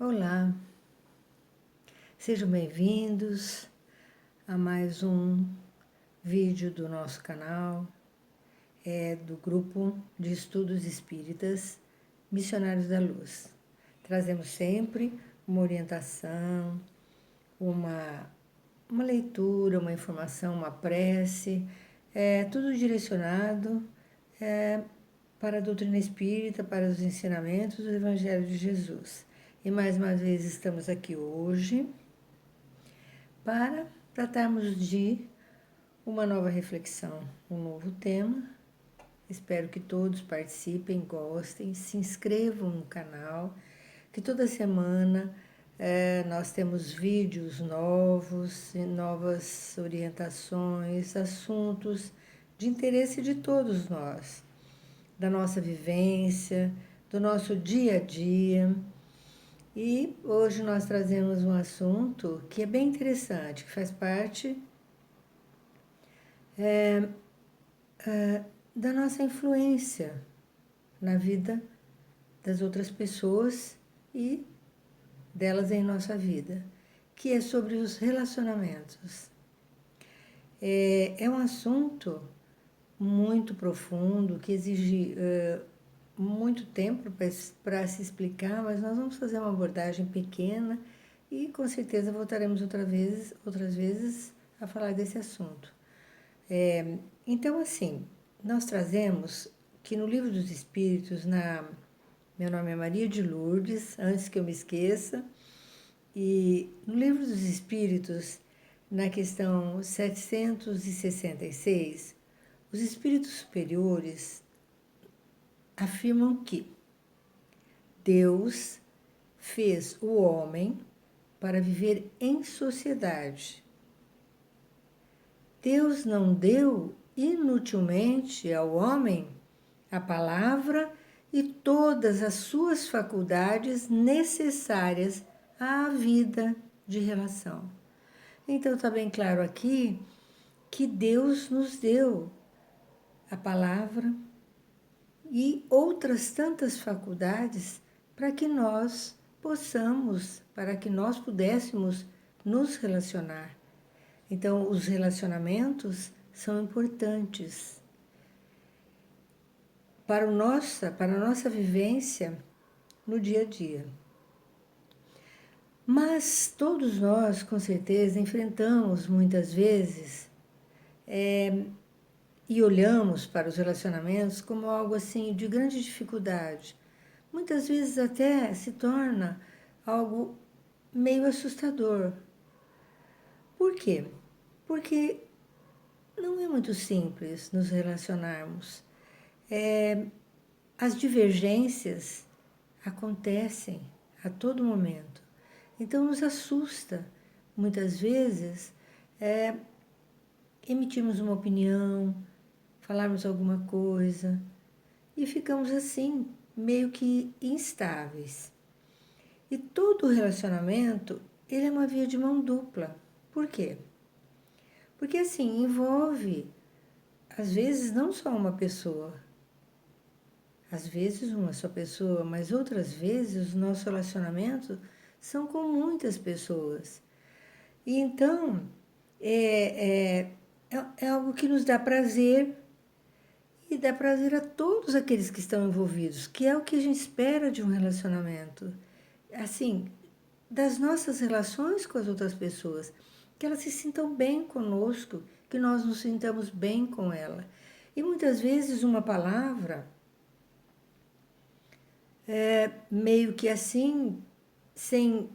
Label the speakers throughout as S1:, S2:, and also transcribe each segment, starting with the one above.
S1: Olá, sejam bem-vindos a mais um vídeo do nosso canal, do grupo de estudos espíritas Missionários da Luz. Trazemos sempre uma orientação, uma leitura, uma informação, uma prece, tudo direcionado para a doutrina espírita, para os ensinamentos do Evangelho de Jesus. E mais uma vez estamos aqui hoje para tratarmos de uma nova reflexão, um novo tema. Espero que todos participem, gostem, se inscrevam no canal, que toda semana nós temos vídeos novos, novas orientações, assuntos de interesse de todos nós, da nossa vivência, do nosso dia a dia. E hoje nós trazemos um assunto que é bem interessante, que faz parte da nossa influência na vida das outras pessoas e delas em nossa vida, que é sobre os relacionamentos. É um assunto muito profundo, que exige muito tempo para se explicar, mas nós vamos fazer uma abordagem pequena e com certeza voltaremos outras vezes a falar desse assunto. Então, assim, nós trazemos que no Livro dos Espíritos, meu nome é Maria de Lourdes, antes que eu me esqueça, e no Livro dos Espíritos, na questão 766, os espíritos superiores afirmam que Deus fez o homem para viver em sociedade. Deus não deu inutilmente ao homem a palavra e todas as suas faculdades necessárias à vida de relação. Então está bem claro aqui que Deus nos deu a palavra e outras tantas faculdades para que nós pudéssemos nos relacionar. Então, os relacionamentos são importantes para a nossa vivência no dia a dia. Mas todos nós, com certeza, enfrentamos muitas vezes e olhamos para os relacionamentos como algo assim de grande dificuldade. Muitas vezes até se torna algo meio assustador. Por quê? Porque não é muito simples nos relacionarmos. As divergências acontecem a todo momento. Então nos assusta, muitas vezes, emitirmos uma opinião, falarmos alguma coisa e ficamos assim, meio que instáveis. E todo relacionamento, ele é uma via de mão dupla. Por quê? Porque assim, envolve, às vezes, não só uma pessoa. Às vezes uma só pessoa, mas outras vezes os nossos relacionamentos são com muitas pessoas. E então, é algo que nos dá prazer e dá prazer a todos aqueles que estão envolvidos, que é o que a gente espera de um relacionamento. Assim, das nossas relações com as outras pessoas, que elas se sintam bem conosco, que nós nos sintamos bem com ela. E muitas vezes uma palavra, meio que assim, sem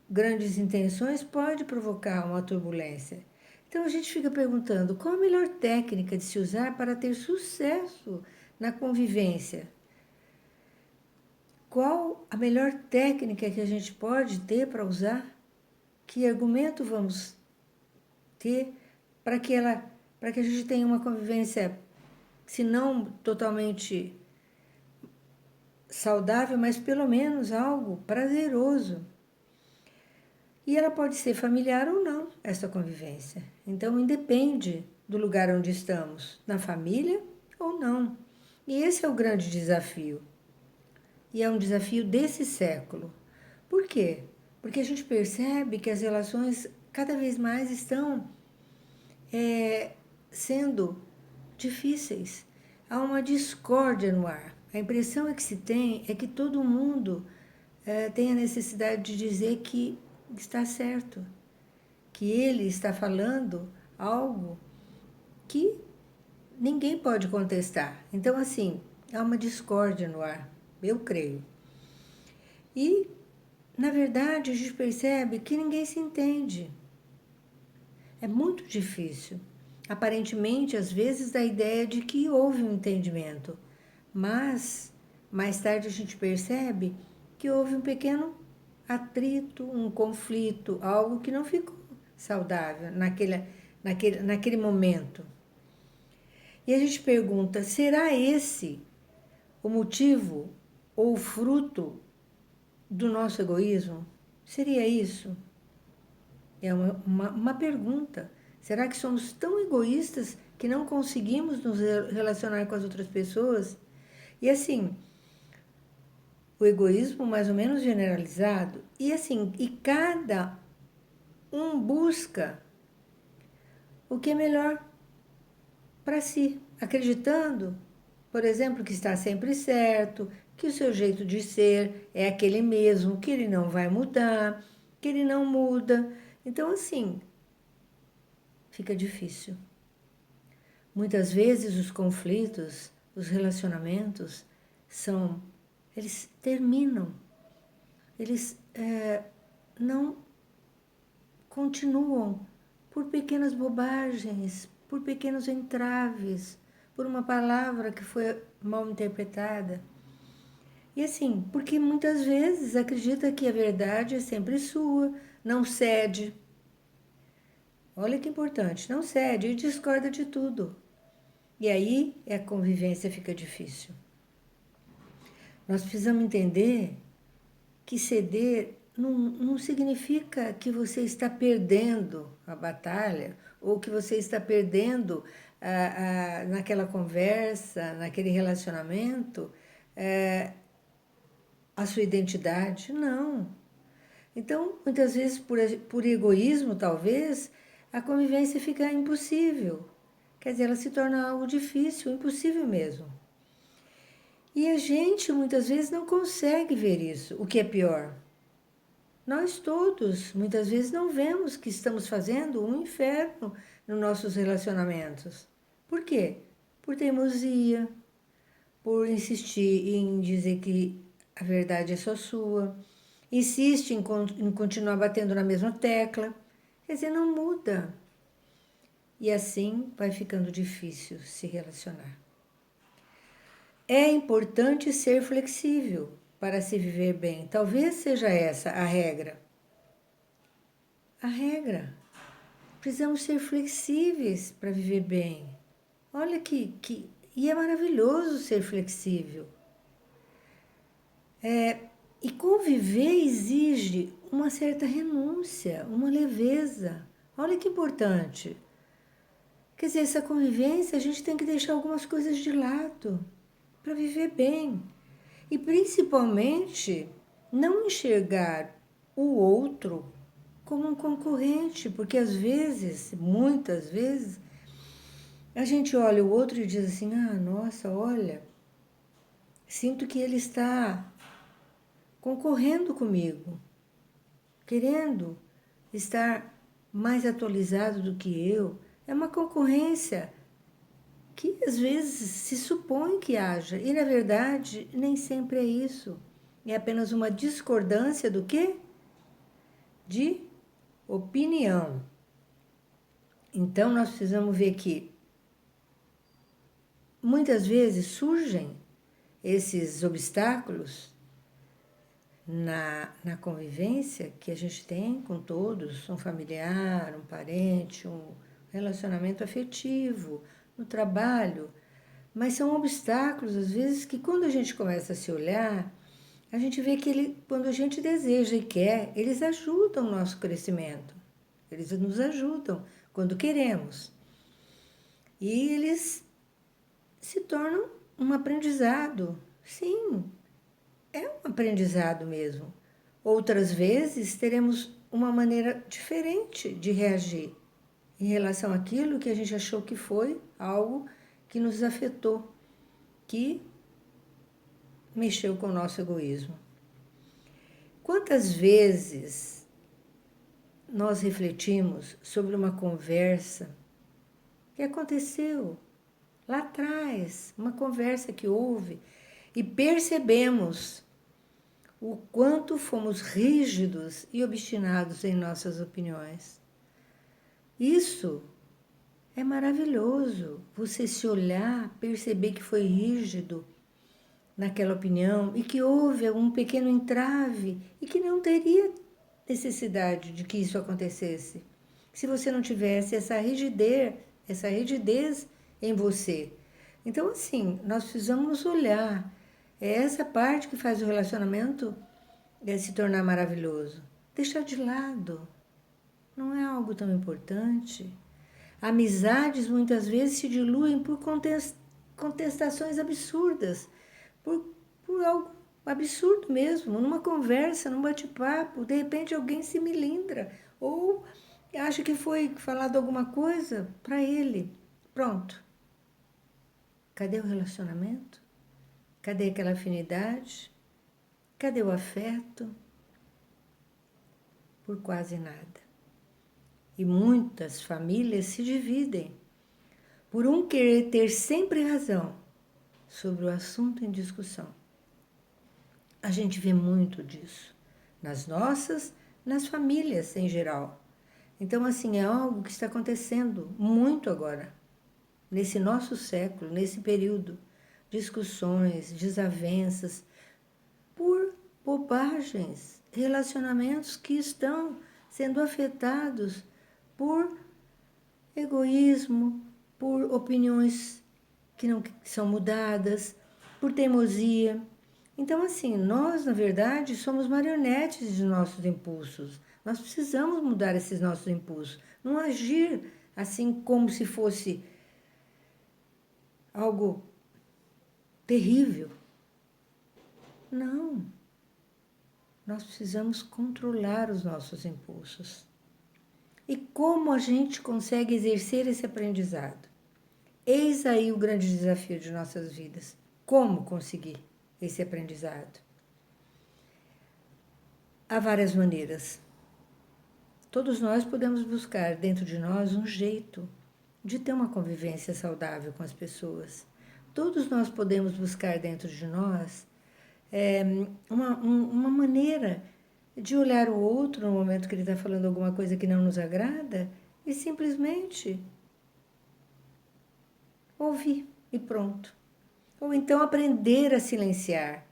S1: grandes intenções, pode provocar uma turbulência. Então a gente fica perguntando qual a melhor técnica de se usar para ter sucesso na convivência? Qual a melhor técnica que a gente pode ter para usar? Que argumento vamos ter para que a gente tenha uma convivência, se não totalmente saudável, mas pelo menos algo prazeroso. E ela pode ser familiar ou não, essa convivência. Então, independe do lugar onde estamos, na família ou não. E esse é o grande desafio. E é um desafio desse século. Por quê? Porque a gente percebe que as relações cada vez mais estão sendo difíceis. Há uma discórdia no ar. A impressão é que se tem é que todo mundo tem a necessidade de dizer que está certo, que ele está falando algo que ninguém pode contestar. Então, assim, há uma discórdia no ar, eu creio. E, na verdade, a gente percebe que ninguém se entende. É muito difícil. Aparentemente, às vezes, dá a ideia de que houve um entendimento, mas mais tarde a gente percebe que houve um pequeno atrito, um conflito, algo que não ficou saudável naquele momento. E a gente pergunta: será esse o motivo ou o fruto do nosso egoísmo? Seria isso? É uma pergunta. Será que somos tão egoístas que não conseguimos nos relacionar com as outras pessoas? E assim, o egoísmo mais ou menos generalizado, e assim, e cada um busca o que é melhor para si, acreditando, por exemplo, que está sempre certo, que o seu jeito de ser é aquele mesmo, que ele não vai mudar, que ele não muda. Então, assim, fica difícil. Muitas vezes os conflitos, os relacionamentos eles terminam, eles não continuam por pequenas bobagens, por pequenos entraves, por uma palavra que foi mal interpretada. E assim, porque muitas vezes acredita que a verdade é sempre sua, não cede. Olha que importante, não cede e discorda de tudo. E aí a convivência fica difícil. Nós precisamos entender que ceder não significa que você está perdendo a batalha ou que você está perdendo naquela conversa, naquele relacionamento, a sua identidade. Não. Então, muitas vezes, por egoísmo, talvez, a convivência fica impossível. Quer dizer, ela se torna algo difícil, impossível mesmo. E a gente, muitas vezes, não consegue ver isso, o que é pior. Nós todos, muitas vezes, não vemos que estamos fazendo um inferno nos nossos relacionamentos. Por quê? Por teimosia, por insistir em dizer que a verdade é só sua, insiste em continuar batendo na mesma tecla, quer dizer, não muda. E assim vai ficando difícil se relacionar. É importante ser flexível para se viver bem. Talvez seja essa a regra. A regra. Precisamos ser flexíveis para viver bem. Olha e é maravilhoso ser flexível. E conviver exige uma certa renúncia, uma leveza. Olha que importante. Quer dizer, essa convivência a gente tem que deixar algumas coisas de lado para viver bem. E principalmente não enxergar o outro como um concorrente, porque às vezes, muitas vezes, a gente olha o outro e diz assim: ah, nossa, olha, sinto que ele está concorrendo comigo, querendo estar mais atualizado do que eu. É uma concorrência que às vezes se supõe que haja, e na verdade nem sempre é isso. É apenas uma discordância do quê? De opinião. Então nós precisamos ver que muitas vezes surgem esses obstáculos na convivência que a gente tem com todos, um familiar, um parente, um relacionamento afetivo, no trabalho. Mas são obstáculos, às vezes, que quando a gente começa a se olhar, a gente vê que quando a gente deseja e quer, eles ajudam o nosso crescimento. Eles nos ajudam quando queremos. E eles se tornam um aprendizado. Sim, é um aprendizado mesmo. Outras vezes teremos uma maneira diferente de reagir em relação àquilo que a gente achou que foi algo que nos afetou, que mexeu com o nosso egoísmo. Quantas vezes nós refletimos sobre uma conversa que aconteceu lá atrás, uma conversa que houve, e percebemos o quanto fomos rígidos e obstinados em nossas opiniões. Isso é maravilhoso, você se olhar, perceber que foi rígido naquela opinião e que houve um pequeno entrave e que não teria necessidade de que isso acontecesse. Se você não tivesse essa rigidez em você. Então, assim, nós precisamos nos olhar. É essa parte que faz o relacionamento se tornar maravilhoso. Deixar de lado. Não é algo tão importante. Amizades muitas vezes se diluem por contestações absurdas, por algo absurdo mesmo, numa conversa, num bate-papo, de repente alguém se melindra ou acha que foi falado alguma coisa para ele. Pronto. Cadê o relacionamento? Cadê aquela afinidade? Cadê o afeto? Por quase nada. E muitas famílias se dividem por um querer ter sempre razão sobre o assunto em discussão. A gente vê muito disso nas famílias em geral. Então, assim, é algo que está acontecendo muito agora, nesse nosso século, nesse período. Discussões, desavenças, por bobagens, relacionamentos que estão sendo afetados por egoísmo, por opiniões que não são mudadas, por teimosia. Então, assim, nós, na verdade, somos marionetes de nossos impulsos. Nós precisamos mudar esses nossos impulsos. Não agir assim como se fosse algo terrível. Não. Nós precisamos controlar os nossos impulsos. E como a gente consegue exercer esse aprendizado? Eis aí o grande desafio de nossas vidas. Como conseguir esse aprendizado? Há várias maneiras. Todos nós podemos buscar dentro de nós um jeito de ter uma convivência saudável com as pessoas. Todos nós podemos buscar dentro de nós uma maneira de olhar o outro no momento que ele está falando alguma coisa que não nos agrada e simplesmente ouvir e pronto. Ou então aprender a silenciar.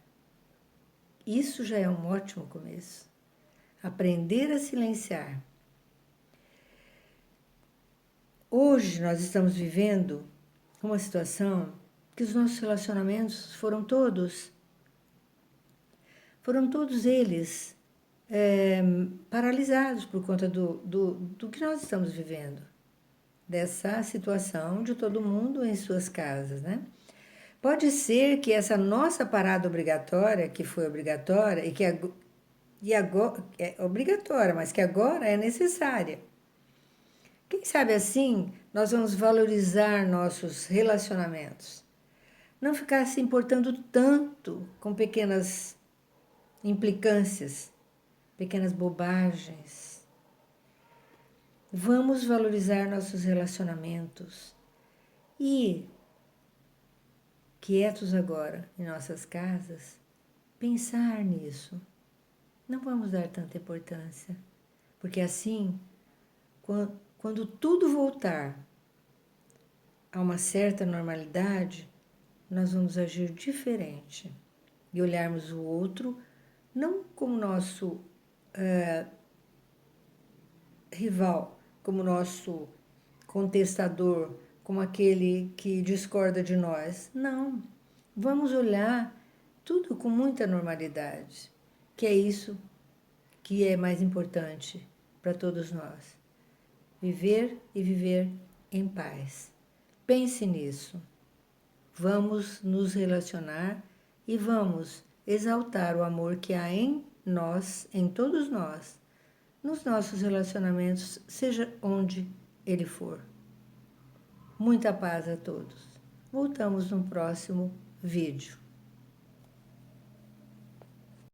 S1: Isso já é um ótimo começo. Aprender a silenciar. Hoje nós estamos vivendo uma situação que os nossos relacionamentos foram todos eles paralisados por conta do que nós estamos vivendo. Dessa situação de todo mundo em suas casas, né? Pode ser que essa nossa parada obrigatória, que foi obrigatória e agora é obrigatória, mas que agora é necessária. Quem sabe assim nós vamos valorizar nossos relacionamentos. Não ficar se importando tanto com pequenas implicâncias, pequenas bobagens. Vamos valorizar nossos relacionamentos e, quietos agora em nossas casas, pensar nisso. Não vamos dar tanta importância, porque assim, quando tudo voltar a uma certa normalidade, nós vamos agir diferente e olharmos o outro não como nosso rival, como nosso contestador, como aquele que discorda de nós. Não. Vamos olhar tudo com muita normalidade, que é isso que é mais importante para todos nós. Viver e viver em paz. Pense nisso. Vamos nos relacionar e vamos exaltar o amor que há em nós, em todos nós, nos nossos relacionamentos, seja onde ele for. Muita paz a todos. Voltamos no próximo vídeo.